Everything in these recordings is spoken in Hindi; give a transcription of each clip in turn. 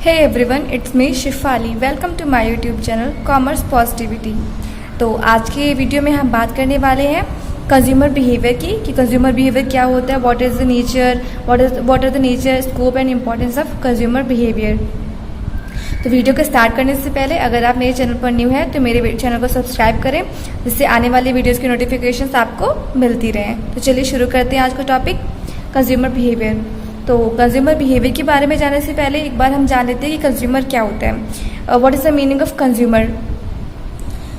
Hey everyone, it's me Shifali. Welcome to my YouTube channel commerce positivity. तो आज के वीडियो में हम बात करने वाले हैं कंज्यूमर बिहेवियर की कि कंज्यूमर बिहेवियर क्या होता है, what is the nature, what are the nature, scope and importance of consumer behaviour. तो वीडियो को स्टार्ट करने से पहले अगर आप मेरे चैनल पर न्यू हैं तो मेरे चैनल को सब्सक्राइब करें, जिससे आने वाले वीडियोज़ की नोटिफिकेशंस आपको मिलती रहें। तो चलिए शुरू करते हैं आज का टॉपिक, कंज्यूमर बिहेवियर। तो कंज्यूमर बिहेवियर के बारे में जानने से पहले एक बार हम जान लेते हैं कि कंज्यूमर क्या होता है। What is the meaning of consumer?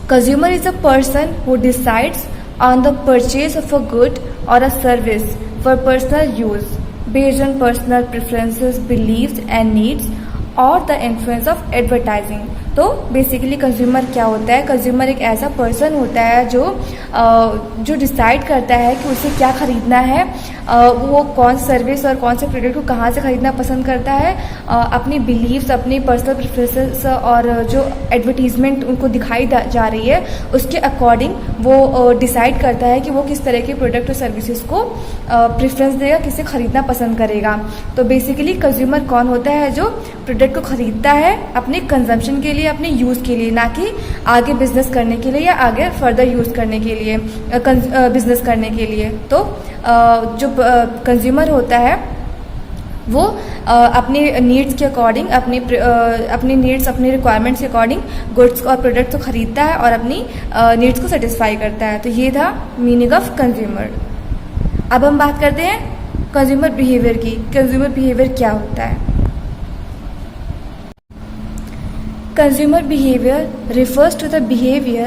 Consumer is a person who decides on the purchase of a good और a service for personal use based on personal preferences, believes and needs और द इन्फ्लुएंस ऑफ एडवर्टाइजिंग। तो बेसिकली कंज्यूमर क्या होता है? कंज्यूमर एक ऐसा पर्सन होता है जो डिसाइड करता है कि उसे क्या खरीदना है, वो कौन सर्विस और कौन से प्रोडक्ट को कहाँ से खरीदना पसंद करता है, अपनी बिलीव्स, अपनी पर्सनल प्रेफरेंसेस और जो एडवर्टीजमेंट उनको दिखाई जा रही है उसके अकॉर्डिंग वो डिसाइड करता है कि वो किस तरह के प्रोडक्ट और सर्विसेज को प्रेफरेंस देगा, किसे खरीदना पसंद करेगा। तो बेसिकली कंज्यूमर कौन होता है? जो प्रोडक्ट को खरीदता है अपने कंजम्पशन के लिए, अपने यूज़ के लिए, ना कि आगे बिजनेस करने के लिए या आगे फर्दर यूज़ करने के लिए, बिजनेस करने के लिए। तो जो कंज्यूमर होता है वो अपनी नीड्स के अकॉर्डिंग, अपनी नीड्स, अपनी रिक्वायरमेंट्स के अकॉर्डिंग गुड्स और प्रोडक्ट्स को खरीदता है और अपनी नीड्स को सेटिस्फाई करता है। तो ये था मीनिंग ऑफ कंज्यूमर। अब हम बात करते हैं कंज्यूमर बिहेवियर की। कंज्यूमर बिहेवियर क्या होता है? Consumer behavior refers to the behavior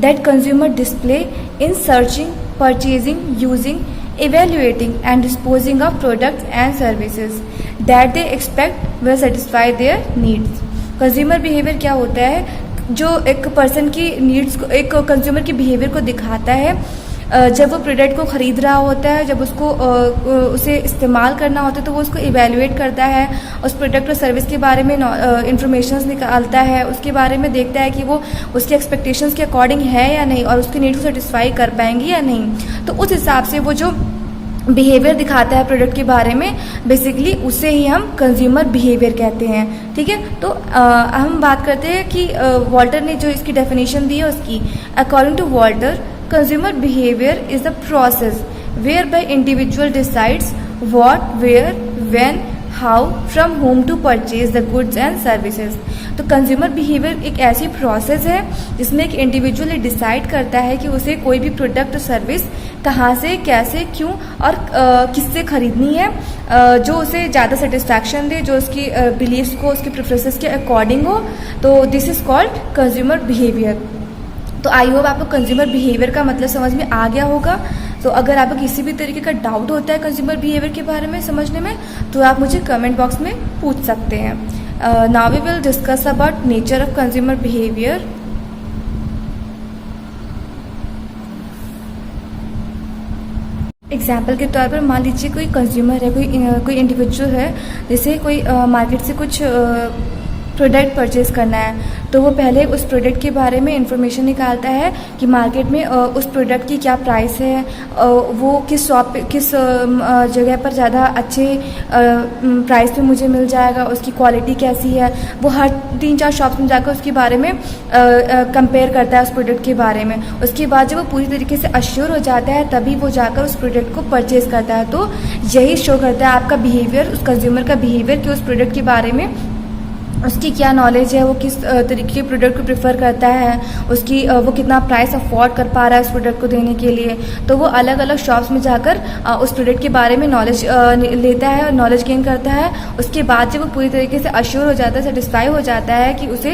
that consumer display in searching, purchasing, using, evaluating and disposing of products and services that they expect will satisfy their needs. Consumer behavior क्या होता है? जो एक पर्सन की नीड्स को, एक कंज्यूमर की बिहेवियर को दिखाता है जब वो प्रोडक्ट को ख़रीद रहा होता है, जब उसको उसे इस्तेमाल करना होता है तो वो उसको इवेलुएट करता है, उस प्रोडक्ट और सर्विस के बारे में इंफॉर्मेशंस निकालता है, उसके बारे में देखता है कि वो उसके एक्सपेक्टेशंस के अकॉर्डिंग है या नहीं और उसकी नीड को सेटिस्फाई कर पाएंगी या नहीं। तो उस हिसाब से वो जो बिहेवियर दिखाता है प्रोडक्ट के बारे में, बेसिकली उसे ही हम कंज्यूमर बिहेवियर कहते हैं। ठीक है, तो हम बात करते हैं कि वॉल्टर ने जो इसकी डेफिनेशन दी है उसकी। According to Walter, consumer behavior is the process whereby individual decides what, where, when, how, from whom to purchase the goods and services. तो कंज्यूमर बिहेवियर एक ऐसी प्रोसेस है जिसमें एक इंडिविजुअल डिसाइड करता है कि उसे कोई भी प्रोडक्ट सर्विस कहाँ से, कैसे, क्यों और किससे खरीदनी है, जो उसे ज़्यादा सेटिस्फैक्शन दे, जो उसकी बिलीव्स को, उसकी प्रेफरेंसेस के अकॉर्डिंग हो। तो this is called consumer behaviour. तो आई होप आपको कंज्यूमर बिहेवियर का मतलब समझ में आ गया होगा। तो अगर आपको किसी भी तरीके का डाउट होता है कंज्यूमर बिहेवियर के बारे में समझने में, तो आप मुझे कमेंट बॉक्स में पूछ सकते हैं। Now we will discuss about nature of consumer behaviour. Example के तौर पर मान लीजिए कोई कंज्यूमर है, कोई इंडिविजुअल है, जैसे कोई मार्केट से कुछ प्रोडक्ट परचेज करना है, तो वो पहले उस प्रोडक्ट के बारे में इंफॉर्मेशन निकालता है कि मार्केट में उस प्रोडक्ट की क्या प्राइस है, वो किस शॉप पे, किस जगह पर ज़्यादा अच्छे प्राइस पे मुझे मिल जाएगा, उसकी क्वालिटी कैसी है। वो हर 3-4 शॉप्स में जाकर उसके बारे में कंपेयर करता है उस प्रोडक्ट के बारे में। उसके बाद जब वो पूरी तरीके से अश्योर हो जाता है तभी वो जाकर उस प्रोडक्ट को परचेज करता है। तो यही शो करता है आपका बिहेवियर, उस कंज्यूमर का बिहेवियर, कि उस प्रोडक्ट के बारे में उसकी क्या नॉलेज है, वो किस तरीके के प्रोडक्ट को प्रेफर करता है, वो कितना प्राइस अफोर्ड कर पा रहा है उस प्रोडक्ट को देने के लिए। तो वो अलग अलग शॉप्स में जाकर उस प्रोडक्ट के बारे में नॉलेज लेता है और नॉलेज गेन करता है। उसके बाद जब वो पूरी तरीके से अश्योर हो जाता है, सेटिस्फाई हो जाता है कि उसे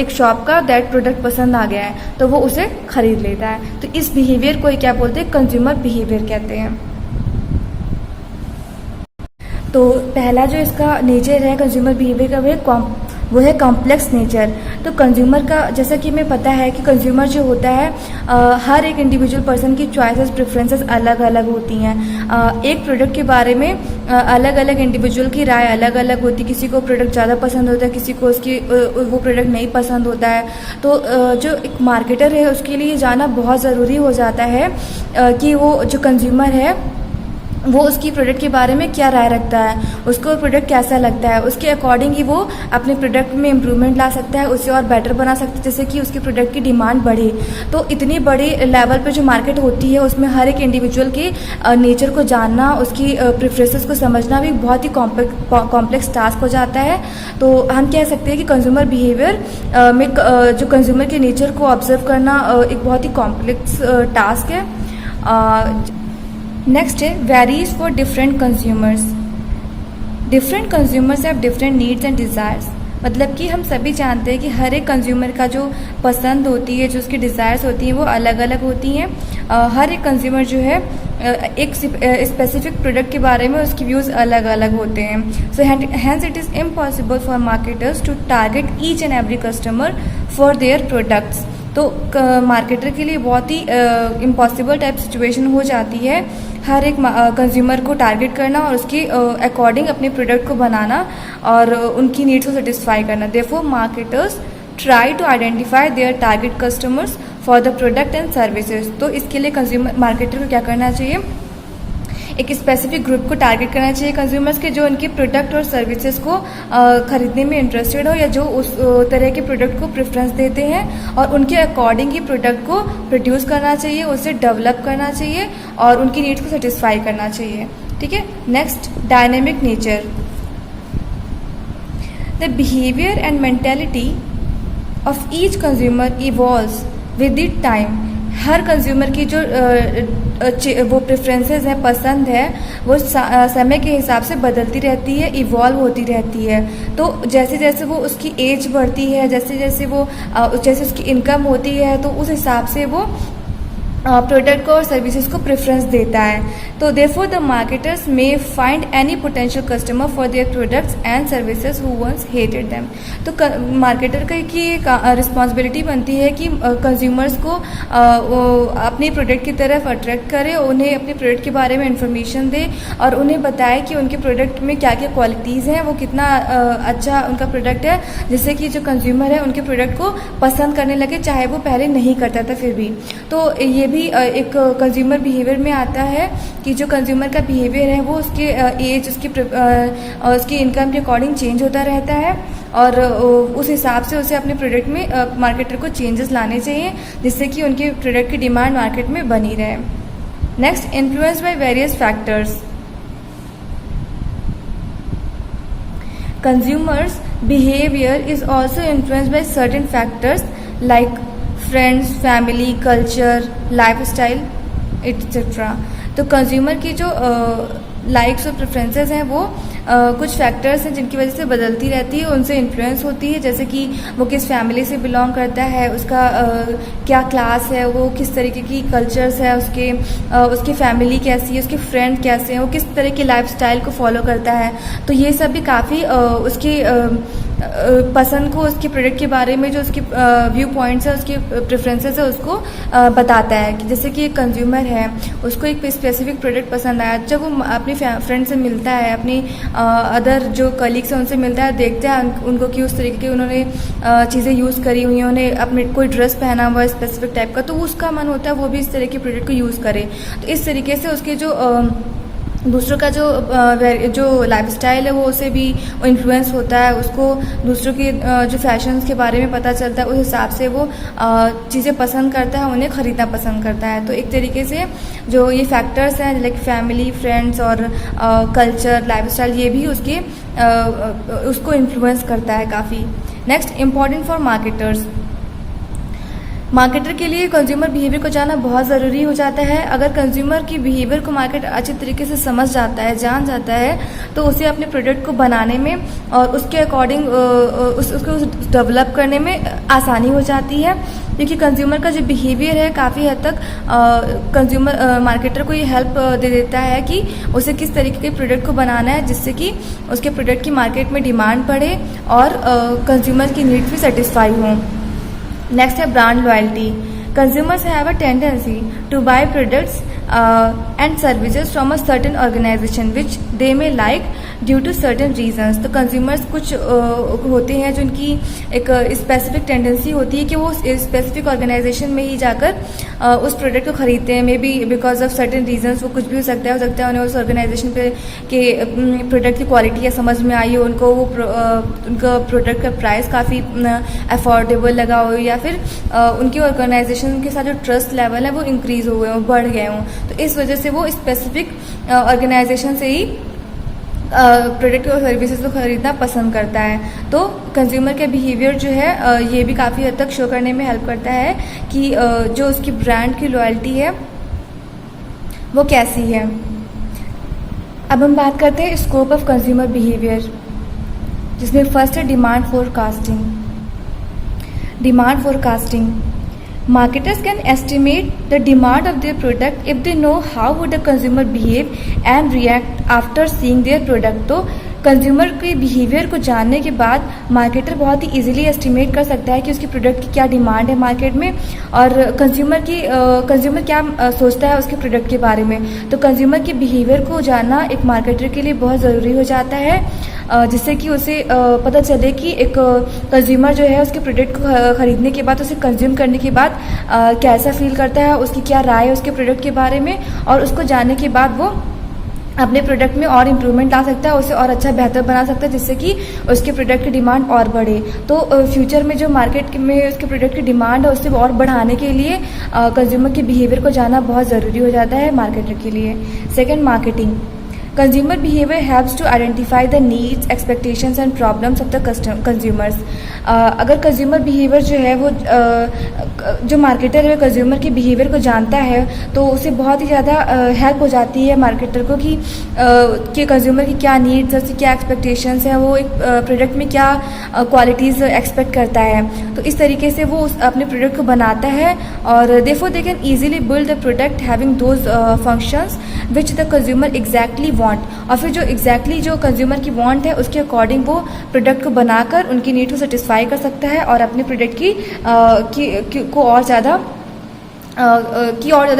एक शॉप का दैट प्रोडक्ट पसंद आ गया है, तो वो उसे खरीद लेता है। तो इस बिहेवियर को क्या बोलते हैं? कंज्यूमर बिहेवियर कहते हैं। तो पहला जो इसका नेचर है कंज्यूमर बिहेवियर का, वो है कॉम्प्लेक्स नेचर। तो कंज्यूमर का, जैसा कि हमें पता है कि कंज्यूमर जो होता है, हर एक इंडिविजुअल पर्सन की चॉइसेस, प्रेफरेंसेस अलग अलग होती हैं। एक प्रोडक्ट के बारे में अलग अलग इंडिविजुअल की राय अलग अलग होती है। किसी को प्रोडक्ट ज़्यादा पसंद होता है, किसी को वो प्रोडक्ट नहीं पसंद होता है। तो जो एक मार्केटर है उसके लिए जाना बहुत ज़रूरी हो जाता है कि वो जो कंज्यूमर है वो उसकी प्रोडक्ट के बारे में क्या राय रखता है, उसको प्रोडक्ट कैसा लगता है, उसके अकॉर्डिंग ही वो अपने प्रोडक्ट में इम्प्रूवमेंट ला सकता है, उसे और बेटर बना सकता है, जैसे कि उसकी प्रोडक्ट की डिमांड बढ़े। तो इतनी बड़ी लेवल पर जो मार्केट होती है उसमें हर एक इंडिविजुअल के नेचर को जानना, उसकी प्रेफरेंसेस को समझना भी बहुत ही कॉम्प्लेक्स टास्क हो जाता है। तो हम कह सकते हैं कि कंज्यूमर बिहेवियर में जो कंज्यूमर के नेचर को ऑब्जर्व करना एक बहुत ही कॉम्प्लेक्स टास्क है। नेक्स्ट है varies for different consumers. Different consumers have different needs and desires. मतलब कि हम सभी जानते हैं कि हर एक कंज्यूमर का जो पसंद होती है, जो उसकी डिज़ायर्स होती हैं, वो अलग अलग होती हैं। हर एक कंज्यूमर जो है एक स्पेसिफिक प्रोडक्ट के बारे में उसके व्यूज़ अलग अलग होते हैं। So hence it is impossible for marketers to target each and every customer for their products. तो मार्केटर के लिए बहुत ही इम्पॉसिबल टाइप सिचुएशन हो जाती है हर एक कंज्यूमर को टारगेट करना और उसके अकॉर्डिंग अपने प्रोडक्ट को बनाना और उनकी नीड्स को सेटिस्फाई करना। Therefore marketers try to identify their target customers for the product and services. तो इसके लिए कंज्यूमर मार्केटर को क्या करना चाहिए, एक स्पेसिफिक ग्रुप को टारगेट करना चाहिए कंज्यूमर्स के, जो उनके प्रोडक्ट और सर्विसेज को खरीदने में इंटरेस्टेड हो या जो उस तरह के प्रोडक्ट को प्रेफरेंस देते हैं, और उनके अकॉर्डिंग ही प्रोडक्ट को प्रोड्यूस करना चाहिए, उसे डेवलप करना चाहिए और उनकी नीड्स को सेटिस्फाई करना चाहिए। ठीक है। Next, dynamic nature. The behaviour and mentality of each consumer evolves with the time. Her consumer की जो वो प्रेफरेंसेस हैं, पसंद है, वो समय के हिसाब से बदलती रहती है, इवॉल्व होती रहती है। तो जैसे जैसे वो उसकी एज बढ़ती है, जैसे जैसे उसकी इनकम होती है, तो उस हिसाब से वो प्रोडक्ट को और सर्विसेज को प्रेफरेंस देता है। तो therefore the marketers may find any potential customer for their products and services who once hated them. तो मार्केटर की रिस्पॉन्सिबिलिटी बनती है कि कंज्यूमर्स को अपने प्रोडक्ट की तरफ अट्रैक्ट करे, उन्हें अपने प्रोडक्ट के बारे में इंफॉर्मेशन दे और उन्हें बताए कि उनके प्रोडक्ट में क्या क्या क्वालिटीज़ हैं, वो कितना अच्छा उनका प्रोडक्ट है, जिससे कि जो कंज्यूमर है उनके प्रोडक्ट को पसंद करने लगे, चाहे वो पहले नहीं करता था फिर भी। तो ये भी एक कंज्यूमर बिहेवियर में आता है कि जो कंज्यूमर का बिहेवियर है वो उसके एज, उसकी इनकम के अकॉर्डिंग चेंज होता रहता है और उस हिसाब से उसे अपने प्रोडक्ट में मार्केटर को चेंजेस लाने चाहिए, जिससे कि उनके प्रोडक्ट की डिमांड मार्केट में बनी रहे। Next, influence by various factors. Consumers behaviour is also influenced by certain factors like friends, family, culture, lifestyle etcetera. तो कंज्यूमर की जो लाइक्स और प्रेफरेंसेस हैं वो कुछ फैक्टर्स हैं जिनकी वजह से बदलती रहती है, उनसे इन्फ्लुएंस होती है, जैसे कि वो किस फैमिली से बिलोंग करता है, उसका क्या क्लास है, वो किस तरीके की कल्चर्स है, उसकी फैमिली कैसी है, उसके फ्रेंड कैसे हैं, वो किस तरह की लाइफस्टाइल को फॉलो करता है। तो ये सब भी काफ़ी उसकी पसंद को, उसके प्रोडक्ट के बारे में जो उसके व्यू पॉइंट्स है, उसके प्रेफरेंसेस है, उसको बताता है। कि जैसे कि एक कंज्यूमर है, उसको एक स्पेसिफिक प्रोडक्ट पसंद आया, जब वो अपनी फ्रेंड से मिलता है, अपनी अदर जो कलीग्स हैं उनसे मिलता है, देखते हैं उनको कि उस तरीके की उन्होंने चीज़ें यूज़ करी हुई हैं, उन्हें अपने कोई ड्रेस पहना हुआ है स्पेसिफिक टाइप का, तो उसका मन होता है वो भी इस तरह के प्रोडक्ट को यूज़ करे। तो इस तरीके से उसके जो दूसरों का जो लाइफस्टाइल है वो उसे भी इन्फ्लुएंस होता है, उसको दूसरों के जो फैशंस के बारे में पता चलता है, उस हिसाब से वो चीज़ें पसंद करता है, उन्हें ख़रीदना पसंद करता है। तो एक तरीके से जो ये फैक्टर्स हैं लाइक फैमिली, फ्रेंड्स और कल्चर, लाइफस्टाइल, ये भी उसको इन्फ्लुएंस करता है काफ़ी। Next, important for marketers. Marketer के लिए कंज्यूमर बिहेवियर को जानना बहुत ज़रूरी हो जाता है। अगर कंज्यूमर की बिहेवियर को मार्केट अच्छे तरीके से समझ जाता है, जान जाता है, तो उसे अपने प्रोडक्ट को बनाने में और उसके अकॉर्डिंग उसको डेवलप करने में आसानी हो जाती है, क्योंकि कंज्यूमर का जो बिहेवियर है काफ़ी हद तक मार्केटर को ये हेल्प दे देता है कि उसे किस तरीके के प्रोडक्ट को बनाना है, जिससे कि उसके प्रोडक्ट की मार्केट में डिमांड बढ़े और कंज्यूमर की नीड्स भी सेटिस्फाई हों। नेक्स्ट है brand loyalty. Consumers have a tendency to buy products and services from a certain organization which they may like due to certain reasons. तो कंज्यूमर्स कुछ होते हैं जो उनकी एक स्पेसिफिक टेंडेंसी होती है कि वो स्पेसिफिक ऑर्गेनाइजेशन में ही जाकर उस प्रोडक्ट को खरीदते हैं। May be because of certain reasons, वो कुछ भी हो सकता है उन्हें उस ऑर्गेनाइजेशन पे के प्रोडक्ट की क्वालिटी या समझ में आई हो, उनको वो उनका प्रोडक्ट का प्राइस काफ़ी अफोर्डेबल लगा हो, या फिर उनकी ऑर्गेनाइजेशन के साथ जो ट्रस्ट लेवल है वो इंक्रीज़ हो गए हों, बढ़ गए हों। तो इस वजह से वो स्पेसिफिक ऑर्गेनाइजेशन से ही प्रोडक्ट और सर्विसेज को खरीदना पसंद करता है। तो कंज्यूमर का बिहेवियर जो है ये भी काफ़ी हद तक शो करने में हेल्प करता है कि जो उसकी ब्रांड की लॉयल्टी है वो कैसी है। अब हम बात करते हैं स्कोप ऑफ कंज्यूमर बिहेवियर, जिसमें फर्स्ट है demand forecasting. Demand forecasting, marketers can estimate the demand of their product if they know how would the consumer behave and react after seeing their product। तो कंज्यूमर के बिहेवियर को जानने के बाद मार्केटर बहुत ही इजीली एस्टिमेट कर सकता है कि उसकी प्रोडक्ट की क्या डिमांड है मार्केट में, और कंज्यूमर क्या सोचता है उसके प्रोडक्ट के बारे में। तो कंज्यूमर के बिहेवियर को जानना एक मार्केटर के लिए बहुत ज़रूरी हो जाता है, जिससे कि उसे पता चले कि एक कंज्यूमर जो है उसके प्रोडक्ट को खरीदने के बाद, उसे कंज्यूम करने के बाद कैसा फील करता है, उसकी क्या राय है उसके प्रोडक्ट के बारे में, और उसको जानने के बाद वो अपने प्रोडक्ट में और इम्प्रूवमेंट ला सकता है, उसे और अच्छा बेहतर बना सकता है, जिससे कि उसके प्रोडक्ट की डिमांड और बढ़े। तो फ्यूचर में जो मार्केट में उसके प्रोडक्ट की डिमांड है उससे और बढ़ाने के लिए कंज्यूमर के बिहेवियर को जानना बहुत ज़रूरी हो जाता है मार्केटर के लिए। Second, marketing. Consumer behaviour helps to identify the needs, expectations and problems of the consumers. अगर कंज्यूमर बिहेवियर जो है वो जो मार्केटर है कंज्यूमर के बिहेवियर को जानता है तो उसे बहुत ही ज़्यादा हेल्प हो जाती है मार्केटर को कि कंज्यूमर की क्या नीड्स है, उसकी क्या एक्सपेक्टेशंस है, वो एक प्रोडक्ट में क्या क्वालिटीज़ एक्सपेक्ट करता है। तो इस तरीके से वो अपने प्रोडक्ट को बनाता है, और therefore they can easily build the product having those functions which the consumer exactly want. और फिर जो एग्जैक्टली जो कंज्यूमर की वांट है उसके अकॉर्डिंग वो प्रोडक्ट को बनाकर उनकी नीड को सेटिस्फाई कर सकता है, और अपने प्रोडक्ट को और ज़्यादा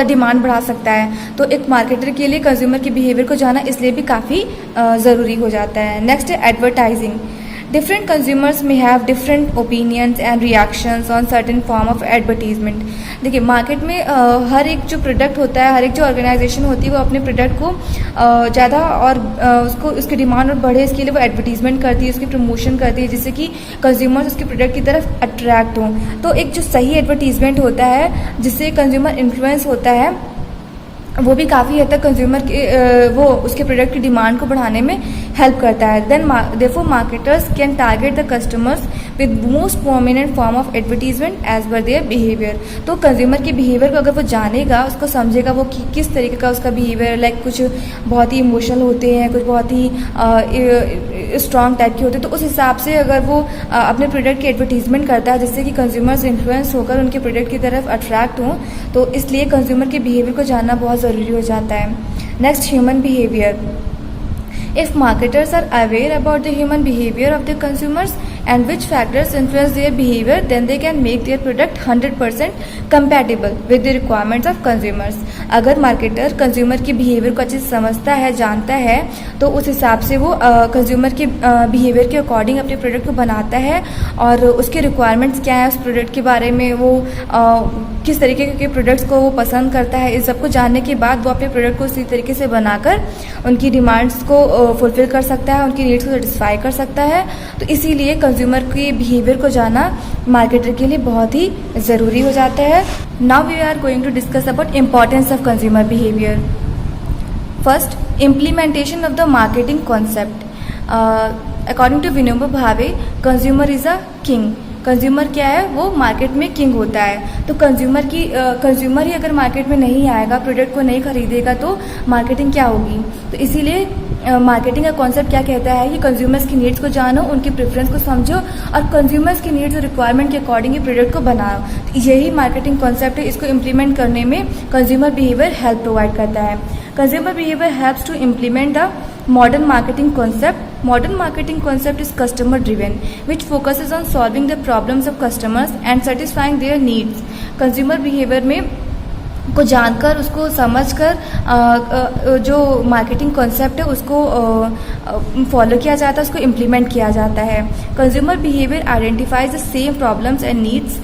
डिमांड बढ़ा सकता है। तो एक मार्केटर के लिए कंज्यूमर के बिहेवियर को जानना इसलिए भी काफ़ी ज़रूरी हो जाता है। नेक्स्ट है advertising. Different consumers may have different opinions and reactions on certain form of advertisement। देखिए मार्केट में हर एक जो प्रोडक्ट होता है, हर एक जो ऑर्गेनाइजेशन होती है वो अपने प्रोडक्ट को ज़्यादा और उसकी डिमांड और बढ़े इसके लिए वो एडवर्टीजमेंट करती है, उसकी प्रमोशन करती है, जिससे कि कंज्यूमर्स उसके प्रोडक्ट की तरफ अट्रैक्ट हों। तो एक जो सही एडवर्टीजमेंट होता है जिससे कंज्यूमर इन्फ्लुएंस होता है वो भी काफ़ी हद तक कंज्यूमर के वो उसके प्रोडक्ट की डिमांड को बढ़ाने में हेल्प करता है। Then therefore marketers can target the customers with most prominent form of advertisement as per their behaviour. तो कंज्यूमर के बिहेवियर को अगर वो जानेगा, उसको समझेगा वो किस तरीके का उसका बिहेवियर, लाइक कुछ बहुत ही इमोशनल होते हैं, कुछ बहुत ही स्ट्रॉन्ग टाइप के होते हैं, तो उस हिसाब से अगर वो अपने प्रोडक्ट की एडवर्टीजमेंट करता है जिससे कि कंज्यूमर्स इन्फ्लुएंस होकर उनके प्रोडक्ट की तरफ अट्रैक्ट हों, तो इसलिए कंज्यूमर के बिहेवियर को जानना बहुत ज़रूरी हो जाता है। Next, human behaviour. If marketers are aware about the human behavior of their consumers and which factors influence their behavior, then they can make their product 100% compatible with the requirements of consumers। अगर मार्केटर कंज्यूमर के बिहेवियर को अच्छे से समझता है, जानता है, तो उस हिसाब से वो कंज्यूमर के बिहेवियर के अकॉर्डिंग अपने प्रोडक्ट को बनाता है, और उसके रिक्वायरमेंट्स क्या है उस प्रोडक्ट के बारे में, वो किस तरीके के प्रोडक्ट्स को वो पसंद करता है, इस सबको जानने के बाद वो अपने प्रोडक्ट को उसी तरीके से बनाकर उनकी डिमांड्स को फुलफिल कर सकता है, उनकी नीड्स को सेटिस्फाई कर सकता है। तो इसीलिए कंज्यूमर के बिहेवियर को जानना मार्केटर के लिए बहुत ही ज़रूरी हो जाता है। Now we are going to discuss about importance of consumer behaviour. First, implementation of the marketing concept. According to Vinoba Bhave, consumer is a king. Consumer क्या है, वो मार्केट में किंग होता है। तो कंज्यूमर ही अगर मार्केट में नहीं आएगा, प्रोडक्ट को नहीं खरीदेगा, तो मार्केटिंग क्या होगी। तो इसीलिए मार्केटिंग का कॉन्सेप्ट क्या कहता है कि कंज्यूमर्स की नीड्स को जानो, उनकी प्रेफरेंस को समझो, और कंज्यूमर्स की नीड्स और रिक्वायरमेंट के अकॉर्डिंग ही प्रोडक्ट को बनाओ। तो यही मार्केटिंग कॉन्सेप्ट है, इसको इम्प्लीमेंट करने में कंज्यूमर बिहेवियर हेल्प प्रोवाइड करता है। Consumer behaviour helps to implement the modern marketing concept. Modern marketing concept is customer driven, which focuses on solving the problems of customers and satisfying their needs. Consumer behavior में को जानकर, उसको समझकर जो मार्केटिंग कॉन्सेप्ट है उसको फॉलो किया जाता है, उसको इम्प्लीमेंट किया जाता है। Consumer behaviour identifies the same problems and needs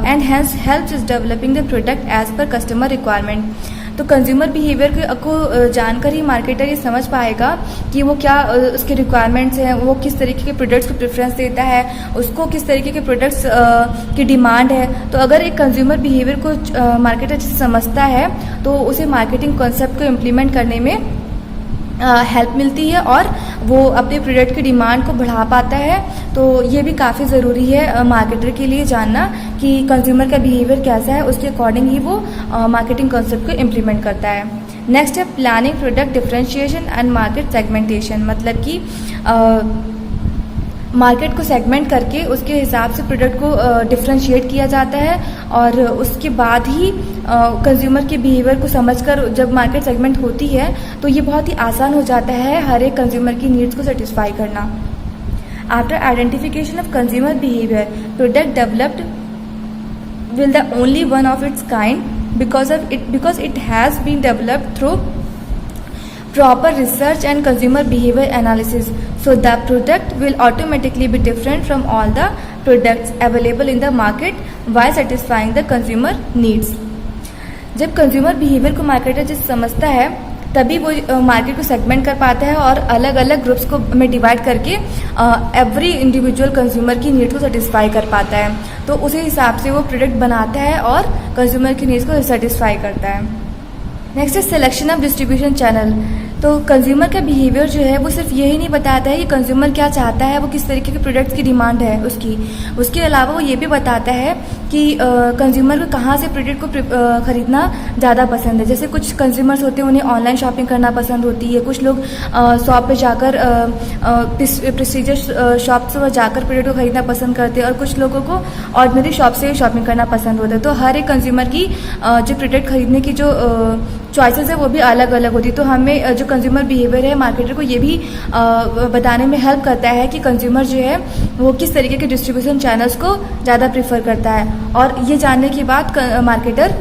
and hence helps is developing the product as per customer requirement. तो कंज्यूमर बिहेवियर को जानकर ही मार्केटर ये समझ पाएगा कि वो क्या उसके रिक्वायरमेंट्स हैं, वो किस तरीके के प्रोडक्ट्स को प्रेफरेंस देता है, उसको किस तरीके के प्रोडक्ट्स की डिमांड है। तो अगर एक कंज्यूमर बिहेवियर को मार्केटर समझता है तो उसे मार्केटिंग कॉन्सेप्ट को इम्प्लीमेंट करने में हेल्प मिलती है और वो अपने प्रोडक्ट की डिमांड को बढ़ा पाता है। तो ये भी काफ़ी ज़रूरी है मार्केटर के लिए जानना कि कंज्यूमर का बिहेवियर कैसा है, उसके अकॉर्डिंग ही वो मार्केटिंग कॉन्सेप्ट को इम्प्लीमेंट करता है। नेक्स्ट है planning product differentiation and market segmentation, मतलब कि मार्केट को सेगमेंट करके उसके हिसाब से प्रोडक्ट को डिफरेंशिएट किया जाता है और उसके बाद ही कंज्यूमर के बिहेवियर को समझकर जब मार्केट सेगमेंट होती है तो ये बहुत ही आसान हो जाता है हर एक कंज्यूमर की नीड्स को सेटिस्फाई करना। After identification of consumer behaviour, product developed will the only one of its kind because it has been developed through proper research and consumer behavior analysis, so the product will automatically be different from all the products available in the market while satisfying the consumer needs। जब कंज्यूमर बिहेवियर को मार्केटर जब समझता है तभी वो मार्केट को सेगमेंट कर पाता है और अलग अलग ग्रुप्स को में डिवाइड करके एवरी इंडिविजुअल कंज्यूमर की नीड को सेटिस्फाई कर पाता है। तो उसी हिसाब से वो प्रोडक्ट बनाता है और कंज्यूमर की नीड्स को सेटिस्फाई करता है। नेक्स्ट है सिलेक्शन ऑफ डिस्ट्रीब्यूशन चैनल। तो कंज्यूमर का बिहेवियर जो है वो सिर्फ यही नहीं बताता है कि कंज्यूमर क्या चाहता है, वो किस तरीके के प्रोडक्ट्स की डिमांड है उसके अलावा वो ये भी बताता है कि कंज्यूमर को कहाँ से प्रोडक्ट को खरीदना ज़्यादा पसंद है। जैसे कुछ कंज्यूमर्स होते हैं उन्हें ऑनलाइन शॉपिंग करना पसंद होती है, कुछ लोग शॉप पे जाकर प्रेस्टीजियस शॉप से जाकर प्रोडक्ट को खरीदना पसंद करते हैं और कुछ लोगों को ऑर्डिनरी शॉप से शॉपिंग करना पसंद होता है। तो हर एक कंज्यूमर की जो प्रोडक्ट खरीदने की जो चॉइसेस है वो भी अलग अलग होती है। तो हमें जो कंज्यूमर बिहेवियर है मार्केटर को ये भी बताने में हेल्प करता है कि कंज्यूमर जो है वो किस तरीके के डिस्ट्रीब्यूशन चैनल्स को ज़्यादा प्रेफर करता है और ये जानने के बाद मार्केटर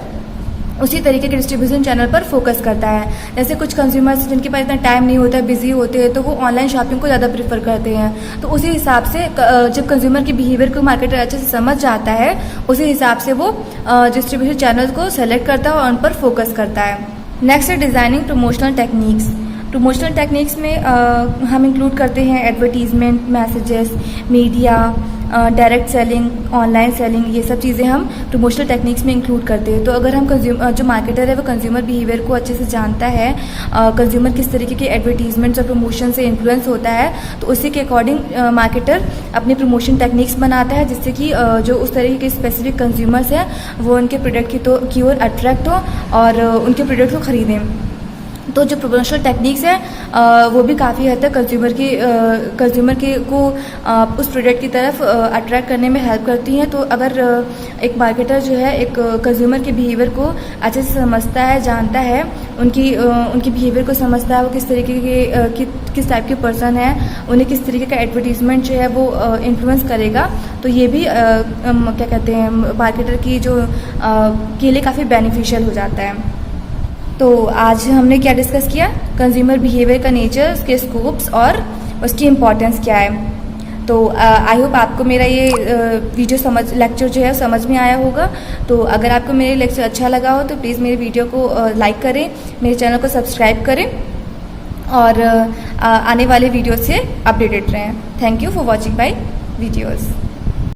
उसी तरीके के डिस्ट्रीब्यूशन चैनल पर फोकस करता है। जैसे कुछ कंज्यूमर्स जिनके पास इतना टाइम नहीं होता है, बिजी होते हैं, तो वो ऑनलाइन शॉपिंग को ज़्यादा प्रेफर करते हैं। तो उसी हिसाब से जब कंज्यूमर के बिहेवियर को मार्केटर अच्छे से समझ जाता है उसी हिसाब से वो डिस्ट्रीब्यूशन चैनल्स को सेलेक्ट करता है और उन पर फोकस करता है। नेक्स्ट है designing promotional techniques. Promotional techniques में हम इंक्लूड करते हैं advertisement, messages, media, direct selling, online selling, ये सब चीज़ें हम प्रमोशनल टेक्निक्स में इंक्लूड करते हैं। तो अगर हम जो मार्केटर है वो कंज्यूमर बिहेवियर को अच्छे से जानता है, कंज्यूमर किस तरीके के एडवर्टीजमेंट्स और प्रमोशन से इन्फ्लुएंस होता है, तो उसी के अकॉर्डिंग मार्केटर अपनी प्रमोशन टेक्निक्स बनाता है जिससे कि जो उस तरीके के स्पेसिफिक कंज्यूमर्स हैं वो उनके प्रोडक्ट की ओर अट्रैक्ट हो और उनके प्रोडक्ट को खरीदें। तो जो प्रमोशनल टेक्निक्स है वो भी काफ़ी हद तक कंज्यूमर को उस प्रोडक्ट की तरफ अट्रैक्ट करने में हेल्प करती हैं। तो अगर एक मार्केटर जो है एक कंज्यूमर के बिहेवियर को अच्छे से समझता है, जानता है, उनकी बिहेवियर को समझता है, वो किस तरीके के किस टाइप के पर्सन है, उन्हें किस तरीके का एडवर्टीजमेंट जो है वो इन्फ्लुएंस करेगा, तो ये भी क्या कहते हैं मार्केटर की जो के लिए काफ़ी बेनिफिशियल हो जाता है। तो आज हमने क्या डिस्कस किया, कंज्यूमर बिहेवियर का नेचर, उसके स्कोप्स और उसकी इम्पोर्टेंस क्या है। तो आई होप आपको मेरा ये वीडियो लेक्चर जो है समझ में आया होगा। तो अगर आपको मेरे लेक्चर अच्छा लगा हो तो प्लीज़ मेरे वीडियो को लाइक करें, मेरे चैनल को सब्सक्राइब करें और आने वाले वीडियो से अपडेटेड रहें। Thank you for watching my videos.